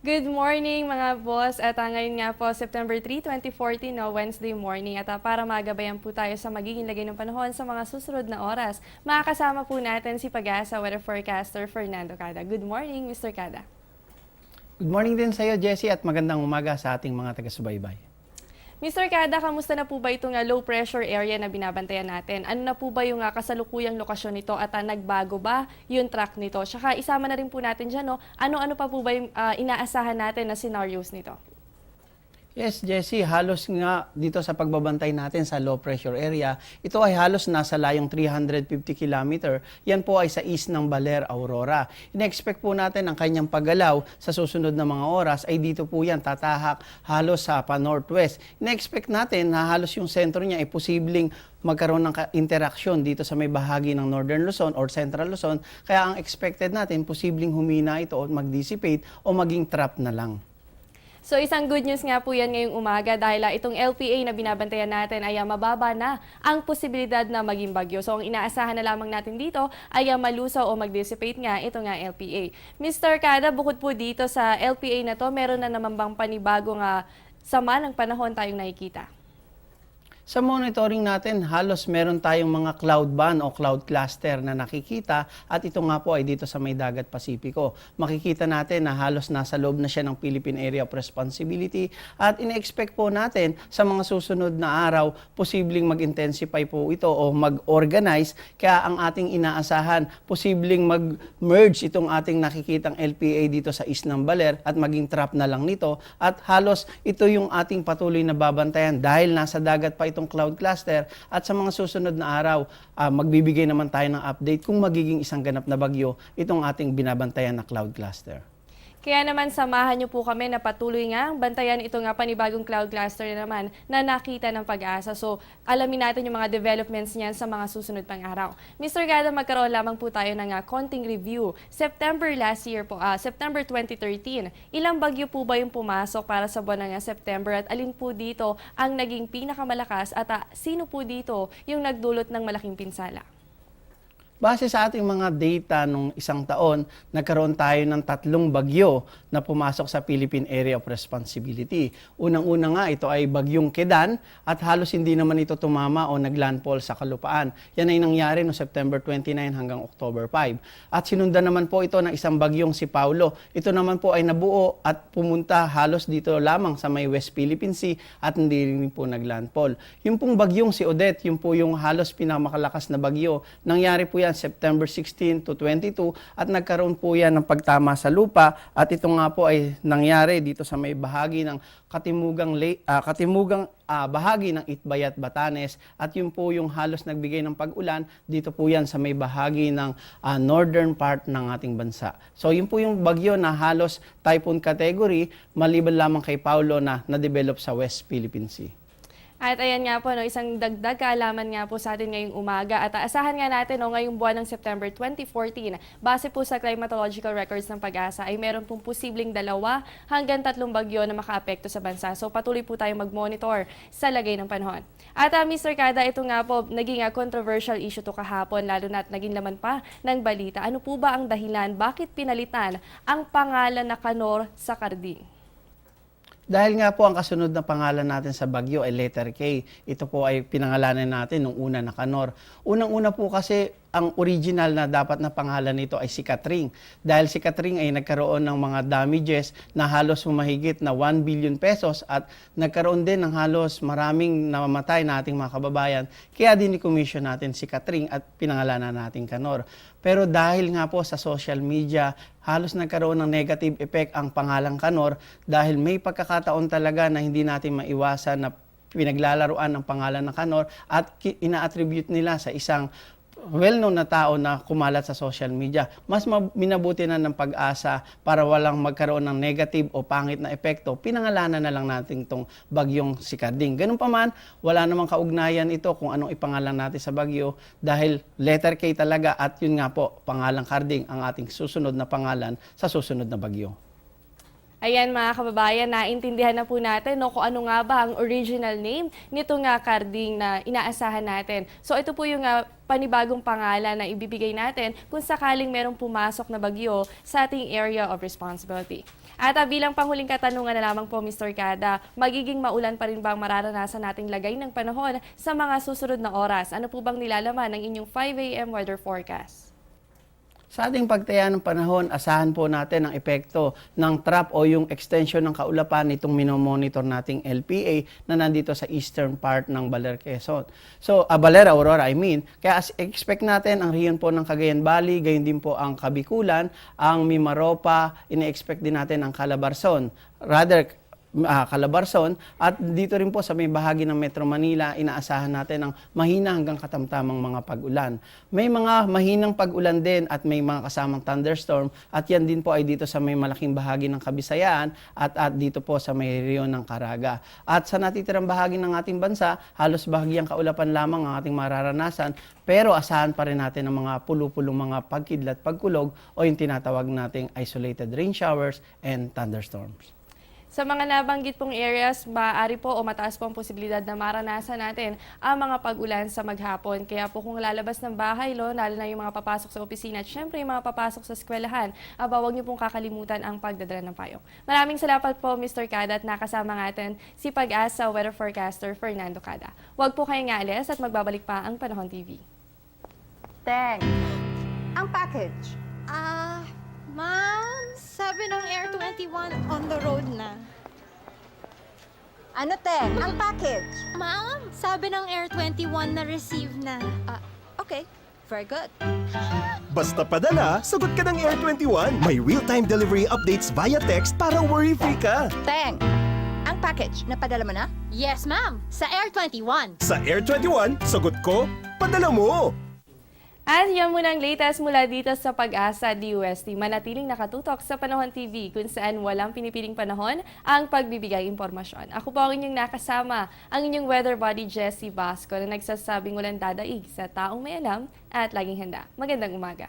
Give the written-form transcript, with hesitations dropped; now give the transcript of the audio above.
Good morning mga boss at ngayon nga po September 3, 2014 no, Wednesday morning at para magabayan po tayo sa magiging lagay ng panahon sa mga susunod na oras. Makakasama po natin si Pag-asa weather forecaster Fernando Cada. Good morning Mr. Cada. Good morning din sa iyo, Jessie, at magandang umaga sa ating mga taga-subaybay. Mr. Cada, kamusta na po ba itong low pressure area na binabantayan natin? Ano na po ba yung kasalukuyang lokasyon nito at nagbago ba yung track nito? Tsaka isama na rin po natin dyan, no? Ano-ano pa po ba yung inaasahan natin na scenarios nito? Yes, Jessie, halos nga dito sa pagbabantay natin sa low pressure area, ito ay halos nasa layong 350 km. Yan po ay sa east ng Baler, Aurora. Ina-expect po natin ang kanyang paggalaw sa susunod na mga oras ay dito po yan tatahak halos sa pa-northwest. Ina-expect natin na halos yung sentro niya ay posibleng magkaroon ng interaksyon dito sa may bahagi ng Northern Luzon or Central Luzon. Kaya ang expected natin, posibleng humina ito o mag-dissipate o maging trap na lang. So isang good news nga po yan ngayong umaga dahil itong LPA na binabantayan natin ay mababa na ang posibilidad na maging bagyo. So ang inaasahan na lamang natin dito ay malusaw o mag-dissipate nga ito nga LPA. Mr. Cada, bukod po dito sa LPA na to, meron na naman bang panibagong sama ng panahon tayong nakikita? Sa monitoring natin, halos meron tayong mga cloud band o cloud cluster na nakikita at ito nga po ay dito sa may dagat Pasipiko. Makikita natin na halos nasa loob na siya ng Philippine Area of Responsibility at ine-expect po natin sa mga susunod na araw, posibleng mag-intensify po ito o mag-organize. Kaya ang ating inaasahan, posibleng mag-merge itong ating nakikitang LPA dito sa east ng Baler at maging trap na lang nito. At halos ito yung ating patuloy na babantayan dahil nasa dagat pa itong cloud cluster at sa mga susunod na araw, magbibigay naman tayo ng update kung magiging isang ganap na bagyo itong ating binabantayan na cloud cluster. Kaya naman samahan niyo po kami na patuloy nga bantayan ito nga panibagong cloud cluster na naman na nakita ng Pag-asa. So alamin natin yung mga developments niyan sa mga susunod pang araw. Mr. Gada, magkaroon lamang po tayo ng konting review. September last year po, September 2013, ilang bagyo po ba yung pumasok para sa buwan ng September at alin po dito ang naging pinakamalakas at sino po dito yung nagdulot ng malaking pinsala? Base sa ating mga data nung isang taon, nagkaroon tayo ng 3 bagyo na pumasok sa Philippine Area of Responsibility. Unang-una nga, ito ay bagyong Kedan at halos hindi naman ito tumama o naglandfall sa kalupaan. Yan ay nangyari no September 29 hanggang October 5. At sinundan naman po ito ng isang bagyong si Paulo. Ito naman po ay nabuo at pumunta halos dito lamang sa may West Philippine Sea at hindi rin po naglandfall. Yung pong bagyong si Odette, yung po yung halos pinamakalakas na bagyo, nangyari po yan September 16 to 22 at nagkaroon po yan ng pagtama sa lupa at ito nga po ay nangyari dito sa may bahagi ng katimugang bahagi ng Itbay at Batanes at yun po yung halos nagbigay ng pag-ulan dito po yan sa may bahagi ng northern part ng ating bansa. So yun po yung bagyo na halos typhoon category maliban lamang kay Paulo na na-develop sa West Philippine Sea. At ayan nga po, no, isang dagdag kaalaman nga po sa atin ngayong umaga at asahan nga natin no, ngayong buwan ng September 2014, base po sa climatological records ng Pag-asa ay meron pong posibleng 2 hanggang 3 bagyo na makaapekto sa bansa. So patuloy po tayong mag-monitor sa lagay ng panahon. At Mr. Cada, ito nga po, naging controversial issue to kahapon, lalo na at naging laman pa ng balita. Ano po ba ang dahilan? Bakit pinalitan ang pangalan na Canor sa Carding? Dahil nga po ang kasunod na pangalan natin sa bagyo ay letter K. Ito po ay pinangalanan natin nung una na Canor. Unang-una po kasi ang original na dapat na pangalan nito ay si Catring. Dahil si Catring ay nagkaroon ng mga damages na halos humahigit na 1 billion pesos at nagkaroon din ng halos maraming namamatay na ating mga kababayan. Kaya din i-commission natin si Catring at pinangalanan natin Canor. Pero dahil nga po sa social media, halos nagkaroon ng negative effect ang pangalang Canor dahil may pagkakataon talaga na hindi natin maiwasan na pinaglalaruan ng pangalan ng Canor at ina-attribute nila sa isang well-known na tao na kumalat sa social media. Mas minabuti na ng Pag-asa para walang magkaroon ng negative o pangit na epekto. Pinangalanan na lang natin itong bagyong si Carding. Ganun pa man, wala namang kaugnayan ito kung anong ipangalan natin sa bagyo dahil letter K talaga at yun nga po, pangalang Carding ang ating susunod na pangalan sa susunod na bagyo. Ayan mga kababayan, naintindihan na po natin kung ano nga ba ang original name nito nga karding na inaasahan natin. So ito po yung panibagong pangalan na ibibigay natin kung sakaling merong pumasok na bagyo sa ating area of responsibility. At bilang panghuling katanungan na lamang po, Mr. Kada, magiging maulan pa rin ba ang mararanasan nating lagay ng panahon sa mga susunod na oras? Ano po bang nilalaman ng inyong 5 a.m. weather forecast? Sa ating pagtaya ng panahon, asahan po natin ang epekto ng trap o yung extension ng kaulapan nitong minomonitor nating LPA na nandito sa eastern part ng Baler, Quezon. So, Baler, Aurora, I mean. Kaya expect natin ang riyon po ng Cagayan Valley, gayon din po ang Kabikulan, ang Mimaropa, ine-expect din natin ang Calabarzon. Calabarzon, at dito rin po sa may bahagi ng Metro Manila, inaasahan natin ang mahina hanggang katamtamang mga pag-ulan. May mga mahinang pag-ulan din at may mga kasamang thunderstorm, at yan din po ay dito sa may malaking bahagi ng Kabisayaan at dito po sa may rehiyon ng Caraga. At sa natitirang bahagi ng ating bansa, halos bahagyang kaulapan lamang ang ating mararanasan, pero asahan pa rin natin ang mga pulo-pulong mga pagkidlat, pagkulog o yung tinatawag nating isolated rain showers and thunderstorms. Sa mga nabanggit pong areas, maaari po o mataas po ang posibilidad na maranasan natin ang mga pag-ulan sa maghapon. Kaya po kung lalabas ng bahay, lalo na yung mga papasok sa opisina at syempre yung mga papasok sa eskwelahan, huwag niyo pong kakalimutan ang pagdadala ng payong. Maraming salamat po, Mr. Kada, at nakasama natin si Pag-asa weather forecaster Fernando Kada. Huwag po kayong aalis at magbabalik pa ang Panahon TV. Teng, ang package. Ma'am, sabi ng Air 21 on the road na. Ano, Teng? Ang package. Ma'am, sabi ng Air 21 na receive na. Okay, very good. Basta padala, sagot ka ng Air 21. May real-time delivery updates via text para worry-free ka. Teng, ang package, napadala mo na? Yes, ma'am, sa Air 21. Sa Air 21, sagot ko, padala mo. At yan muna ang latest mula dito sa Pag-asa DUST. Manatiling nakatutok sa Panahon TV kung saan walang pinipiling panahon ang pagbibigay impormasyon. Ako po ang inyong nakasama, ang inyong weather body Jessie Basco na nagsasabing walang dadaig sa taong may alam at laging handa. Magandang umaga.